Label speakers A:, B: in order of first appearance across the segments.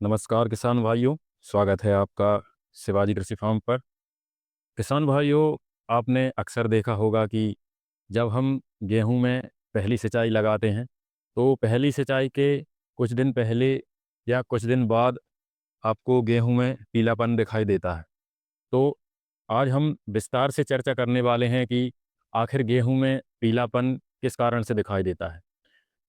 A: नमस्कार किसान भाइयों, स्वागत है आपका शिवाजी कृषि फार्म पर। किसान भाइयों, आपने अक्सर देखा होगा कि जब हम गेहूं में पहली सिंचाई लगाते हैं, तो पहली सिंचाई के कुछ दिन पहले या कुछ दिन बाद आपको गेहूं में पीलापन दिखाई देता है। तो आज हम विस्तार से चर्चा करने वाले हैं कि आखिर गेहूं में पीलापन किस कारण से दिखाई देता है।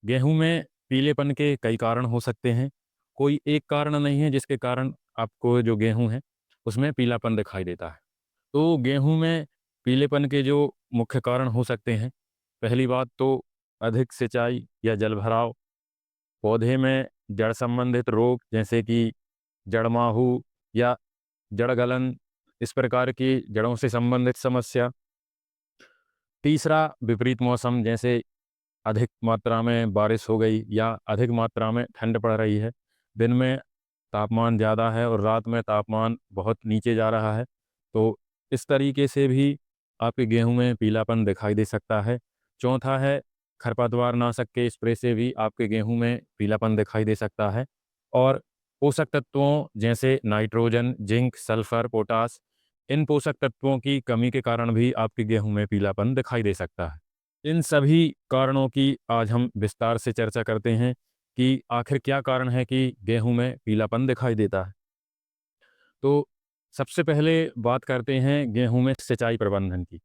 A: गेहूं में पीलेपन के कई कारण हो सकते हैं। कोई एक कारण नहीं है जिसके कारण आपको जो गेहूं है उसमें पीलापन दिखाई देता है। तो गेहूं में पीलेपन के जो मुख्य कारण हो सकते हैं, पहली बात तो अधिक सिंचाई या जलभराव, पौधे में जड़ संबंधित रोग जैसे कि जड़ माहू या जड़ गलन, इस प्रकार की जड़ों से संबंधित समस्या। तीसरा, विपरीत मौसम, जैसे अधिक मात्रा में बारिश हो गई या अधिक मात्रा में ठंड पड़ रही है। दिन में तापमान ज़्यादा है और रात में तापमान बहुत नीचे जा रहा है, तो इस तरीके से भी आपके गेहूं में पीलापन दिखाई दे सकता है। चौथा है, खरपतवार नाशक के स्प्रे से भी आपके गेहूं में पीलापन दिखाई दे सकता है। और पोषक तत्वों जैसे नाइट्रोजन, जिंक, सल्फर, पोटास, इन पोषक तत्वों की कमी के कारण भी आपके गेहूं में पीलापन दिखाई दे सकता है। इन सभी कारणों की आज हम विस्तार से चर्चा करते हैं कि आखिर क्या कारण है कि गेहूं में पीलापन दिखाई देता है। तो सबसे पहले बात करते हैं गेहूं में सिंचाई प्रबंधन की।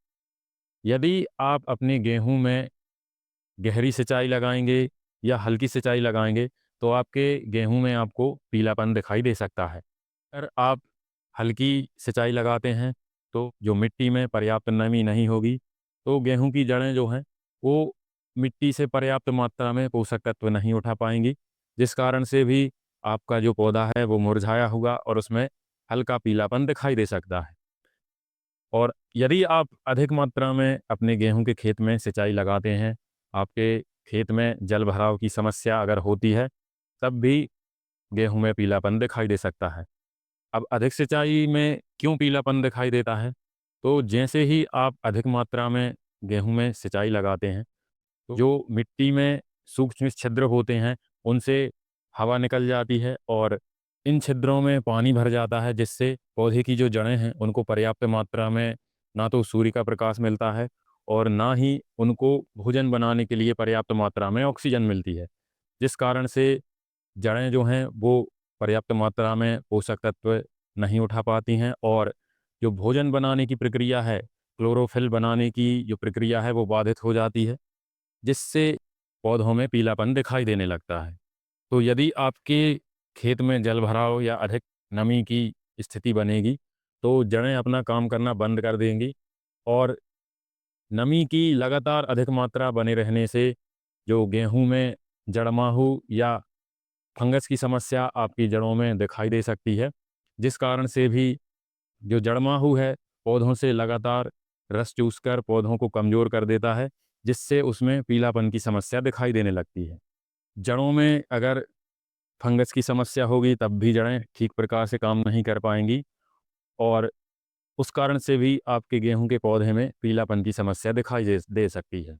A: यदि आप अपने गेहूं में गहरी सिंचाई लगाएंगे या हल्की सिंचाई लगाएंगे, तो आपके गेहूं में आपको पीलापन दिखाई दे सकता है। अगर आप हल्की सिंचाई लगाते हैं तो जो मिट्टी में पर्याप्त नमी नहीं होगी, तो गेहूं की जड़ें जो हैं वो मिट्टी से पर्याप्त मात्रा में पोषक तत्व नहीं उठा पाएंगी, जिस कारण से भी आपका जो पौधा है वो मुरझाया हुआ और उसमें हल्का पीलापन दिखाई दे सकता है। और यदि आप अधिक मात्रा में अपने गेहूं के खेत में सिंचाई लगाते हैं, आपके खेत में जल भराव की समस्या अगर होती है, तब भी गेहूं में पीलापन दिखाई दे सकता है। अब अधिक सिंचाई में क्यों पीलापन दिखाई देता है? तो जैसे ही आप अधिक मात्रा में गेहूं में सिंचाई लगाते हैं, तो जो मिट्टी में सूक्ष्म छिद्र होते हैं, उनसे हवा निकल जाती है और इन छिद्रों में पानी भर जाता है, जिससे पौधे की जो जड़ें हैं उनको पर्याप्त मात्रा में ना तो सूर्य का प्रकाश मिलता है और ना ही उनको भोजन बनाने के लिए पर्याप्त मात्रा में ऑक्सीजन मिलती है। जिस कारण से जड़ें जो हैं वो पर्याप्त मात्रा में पोषक तत्व नहीं उठा पाती हैं और जो भोजन बनाने की प्रक्रिया है, क्लोरोफिल बनाने की जो प्रक्रिया है वो बाधित हो जाती है, जिससे पौधों में पीलापन दिखाई देने लगता है। तो यदि आपके खेत में जलभराव या अधिक नमी की स्थिति बनेगी, तो जड़ें अपना काम करना बंद कर देंगी और नमी की लगातार अधिक मात्रा बने रहने से जो गेहूं में जड़माहू या फंगस की समस्या आपकी जड़ों में दिखाई दे सकती है, जिस कारण से भी जो जड़माहू है पौधों से लगातार रस चूसकर पौधों को कमज़ोर कर देता है, जिससे उसमें पीलापन की समस्या दिखाई देने लगती है। जड़ों में अगर फंगस की समस्या होगी तब भी जड़ें ठीक प्रकार से काम नहीं कर पाएंगी और उस कारण से भी आपके गेहूं के पौधे में पीलापन की समस्या दिखाई दे सकती है।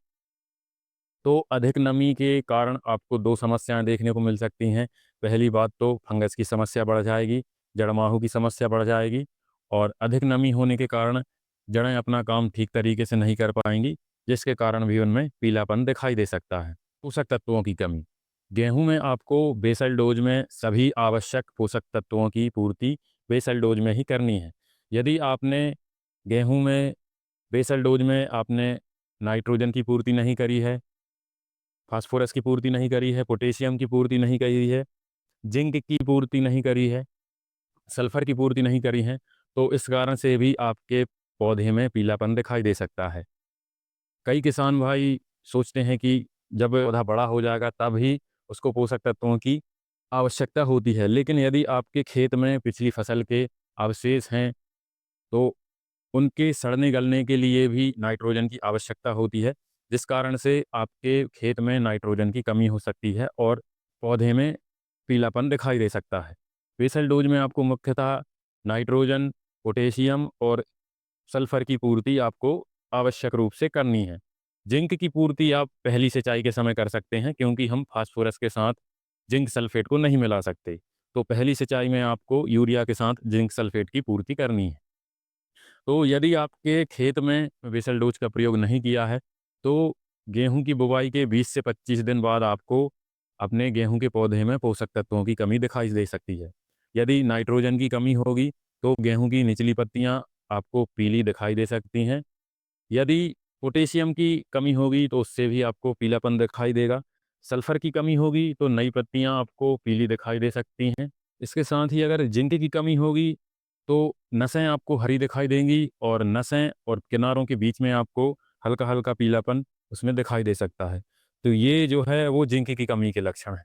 A: तो अधिक नमी के कारण आपको दो समस्याएं देखने को मिल सकती हैं। पहली बात तो फंगस की समस्या बढ़ जाएगी, जड़माहू की समस्या बढ़ जाएगी और अधिक नमी होने के कारण जड़ें अपना काम ठीक तरीके से नहीं कर पाएंगी, जिसके कारण भी उनमें पीलापन दिखाई दे सकता है। पोषक तत्वों की कमी। गेहूं में आपको बेसल डोज में सभी आवश्यक पोषक तत्वों की पूर्ति बेसल डोज में ही करनी है। यदि आपने गेहूं में बेसल डोज में आपने नाइट्रोजन की पूर्ति नहीं करी है, फास्फोरस की पूर्ति नहीं करी है, पोटेशियम की पूर्ति नहीं करी है, जिंक की पूर्ति नहीं करी है, सल्फर की पूर्ति नहीं करी है, तो इस कारण से भी आपके पौधे में पीलापन दिखाई दे सकता है। कई किसान भाई सोचते हैं कि जब पौधा बड़ा हो जाएगा तब ही उसको पोषक तत्वों की आवश्यकता होती है, लेकिन यदि आपके खेत में पिछली फसल के अवशेष हैं, तो उनके सड़ने गलने के लिए भी नाइट्रोजन की आवश्यकता होती है, जिस कारण से आपके खेत में नाइट्रोजन की कमी हो सकती है और पौधे में पीलापन दिखाई दे सकता है। बेसल डोज में आपको मुख्यतः नाइट्रोजन, पोटेशियम और सल्फर की पूर्ति आपको आवश्यक रूप से करनी है। जिंक की पूर्ति आप पहली सिंचाई के समय कर सकते हैं, क्योंकि हम फास्फोरस के साथ जिंक सल्फेट को नहीं मिला सकते। तो पहली सिंचाई में आपको यूरिया के साथ जिंक सल्फेट की पूर्ति करनी है। तो यदि आपके खेत में बेसल डोज का प्रयोग नहीं किया है, तो गेहूं की बुवाई के 20 से 25 दिन बाद आपको अपने गेहूं के पौधे में पोषक तत्वों की कमी दिखाई दे सकती है। यदि नाइट्रोजन की कमी होगी तो गेहूं की निचली पत्तियां आपको पीली दिखाई दे सकती हैं। यदि पोटेशियम की कमी होगी तो उससे भी आपको पीलापन दिखाई देगा। सल्फर की कमी होगी तो नई पत्तियां आपको पीली दिखाई दे सकती हैं। इसके साथ ही अगर जिंक की कमी होगी तो नसें आपको हरी दिखाई देंगी और नसें और किनारों के बीच में आपको हल्का हल्का पीलापन उसमें दिखाई दे सकता है। तो ये जो है वो जिंक की कमी के लक्षण हैं।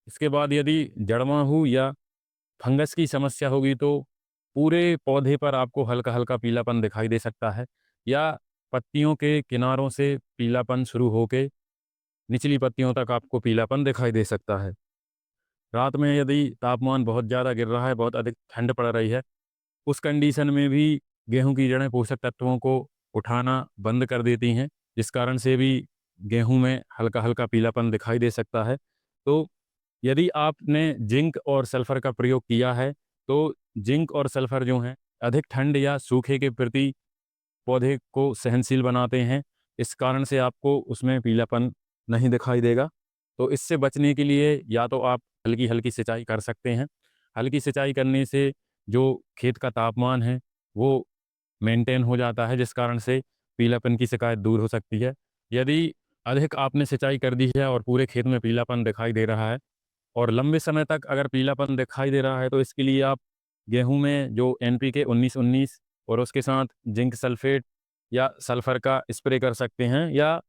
A: इसके बाद यदि जड़ माहू या फंगस की समस्या होगी तो पूरे पौधे पर आपको हल्का हल्का पीलापन दिखाई दे सकता है, या पत्तियों के किनारों से पीलापन शुरू होकर निचली पत्तियों तक आपको पीलापन दिखाई दे सकता है। रात में यदि तापमान बहुत ज़्यादा गिर रहा है, बहुत अधिक ठंड पड़ रही है, उस कंडीशन में भी गेहूं की जड़ें पोषक तत्वों को उठाना बंद कर देती हैं, जिस कारण से भी गेहूं में हल्का हल्का पीलापन दिखाई दे सकता है। तो यदि आपने जिंक और सल्फर का प्रयोग किया है तो जिंक और सल्फर जो हैं अधिक ठंड या सूखे के प्रति पौधे को सहनशील बनाते हैं। इस कारण से आपको उसमें पीलापन नहीं दिखाई देगा। तो इससे बचने के लिए या तो आप हल्की हल्की सिंचाई कर सकते हैं। हल्की सिंचाई करने से जो खेत का तापमान है वो मेंटेन हो जाता है, जिस कारण से पीलापन की शिकायत दूर हो सकती है। यदि अधिक आपने सिंचाई कर दी है और पूरे खेत में पीलापन दिखाई दे रहा है और लंबे समय तक अगर पीलापन दिखाई दे रहा है, तो इसके लिए आप गेहूं में जो NPK 19-19 और उसके साथ जिंक सल्फेट या सल्फर का स्प्रे कर सकते हैं, या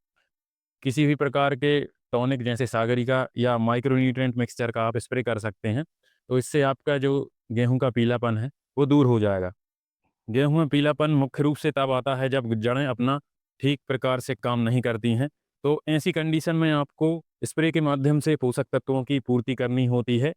A: किसी भी प्रकार के टॉनिक जैसे सागरिका या माइक्रोन्यूट्रिएंट मिक्सचर का आप स्प्रे कर सकते हैं। तो इससे आपका जो गेहूं का पीलापन है वो दूर हो जाएगा। गेहूं में पीलापन मुख्य रूप से तब आता है जब जड़ें अपना ठीक प्रकार से काम नहीं करती हैं। तो ऐसी कंडीशन में आपको स्प्रे के माध्यम से पोषक तत्वों की पूर्ति करनी होती है,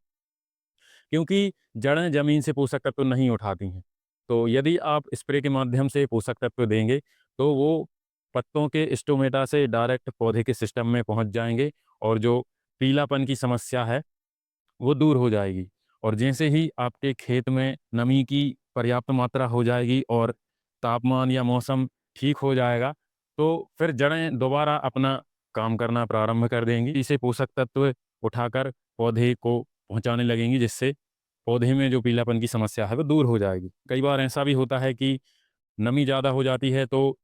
A: क्योंकि जड़ें जमीन से पोषक तत्व नहीं उठाती हैं। तो यदि आप स्प्रे के माध्यम से पोषक तत्व देंगे तो वो पत्तों के स्टोमेटा से डायरेक्ट पौधे के सिस्टम में पहुंच जाएंगे और जो पीलापन की समस्या है वो दूर हो जाएगी। और जैसे ही आपके खेत में नमी की पर्याप्त मात्रा हो जाएगी और तापमान या मौसम ठीक हो जाएगा, तो फिर जड़ें दोबारा अपना काम करना प्रारंभ कर देंगी। इसे पोषक तत्व उठाकर पौधे को पहुंचाने लगेंगी, जिससे पौधे में जो पीलापन की समस्या है वो दूर हो जाएगी। कई बार ऐसा भी होता है कि नमी ज़्यादा हो जाती है तो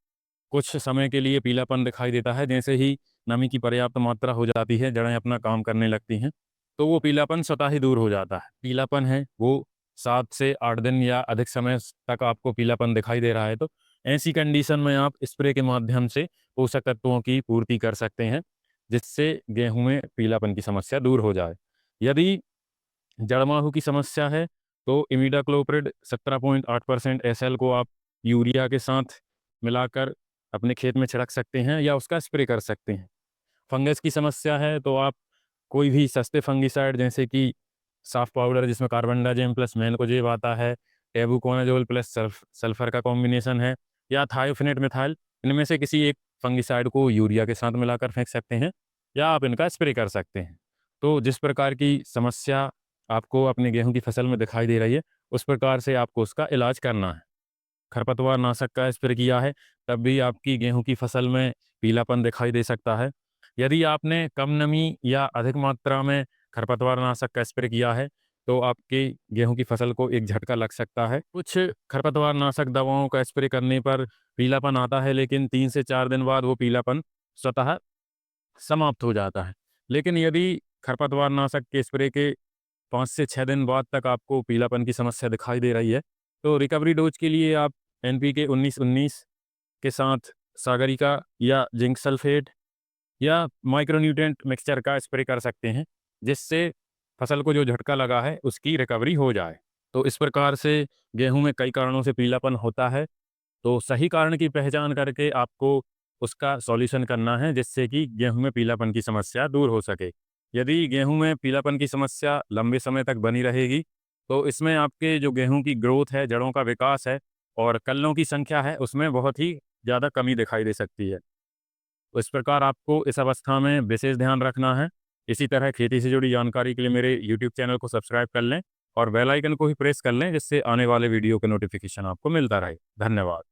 A: कुछ समय के लिए पीलापन दिखाई देता है। जैसे ही नमी की पर्याप्त मात्रा हो जाती है, जड़ें अपना काम करने लगती हैं, तो वो पीलापन स्वतः ही दूर हो जाता है। पीलापन है वो 7 से 8 दिन या अधिक समय तक आपको पीलापन दिखाई दे रहा है, तो ऐसी कंडीशन में आप स्प्रे के माध्यम से पोषक तत्वों की पूर्ति कर सकते हैं, जिससे गेहूं में पीलापन की समस्या दूर हो जाए। यदि जड़ माहू की समस्या है तो इमिडाक्लोप्रिड 17.8% SL को आप यूरिया के साथ मिलाकर अपने खेत में छिड़क सकते हैं या उसका स्प्रे कर सकते हैं। फंगस की समस्या है तो आप कोई भी सस्ते फंगिसाइड जैसे कि साफ पाउडर जिसमें कार्बनडाजिम प्लस मैनकोजेब आता है, टेबुकोनाजोल प्लस सल्फर का कॉम्बिनेशन है, या थायोफिनेट मिथाइल, इनमें से किसी एक फंगिसाइड को यूरिया के साथ मिलाकर फेंक सकते हैं या आप इनका स्प्रे कर सकते हैं। तो जिस प्रकार की समस्या आपको अपने गेहूं की फसल में दिखाई दे रही है, उस प्रकार से आपको उसका इलाज करना है। खरपतवार नाशक का स्प्रे किया है तब भी आपकी गेहूं की फसल में पीलापन दिखाई दे सकता है। यदि आपने कम नमी या अधिक मात्रा में खरपतवार नाशक का स्प्रे किया है तो आपके गेहूं की फसल को एक झटका लग सकता है। कुछ खरपतवार नाशक दवाओं का स्प्रे करने पर पीलापन आता है, लेकिन 3 से 4 दिन बाद वो पीलापन स्वतः समाप्त हो जाता है। लेकिन यदि खरपतवार नाशक के स्प्रे के 5 से 6 दिन बाद तक आपको पीलापन की समस्या दिखाई दे रही है, तो रिकवरी डोज के लिए आप NPK 19-19 के साथ सागरिका या जिंक सल्फेट या माइक्रोन्यूट्रिएंट मिक्सचर का स्प्रे कर सकते हैं, जिससे फसल को जो झटका लगा है उसकी रिकवरी हो जाए। तो इस प्रकार से गेहूं में कई कारणों से पीलापन होता है, तो सही कारण की पहचान करके आपको उसका सॉल्यूशन करना है, जिससे कि गेहूं में पीलापन की समस्या दूर हो सके। यदि गेहूं में पीलापन की समस्या लंबे समय तक बनी रहेगी तो इसमें आपके जो गेहूं की ग्रोथ है, जड़ों का विकास है और कल्लों की संख्या है, उसमें बहुत ही ज़्यादा कमी दिखाई दे सकती है। तो इस प्रकार आपको इस अवस्था में विशेष ध्यान रखना है। इसी तरह खेती से जुड़ी जानकारी के लिए मेरे YouTube चैनल को सब्सक्राइब कर लें और बेल आइकन को भी प्रेस कर लें, जिससे आने वाले वीडियो के नोटिफिकेशन आपको मिलता रहे। धन्यवाद।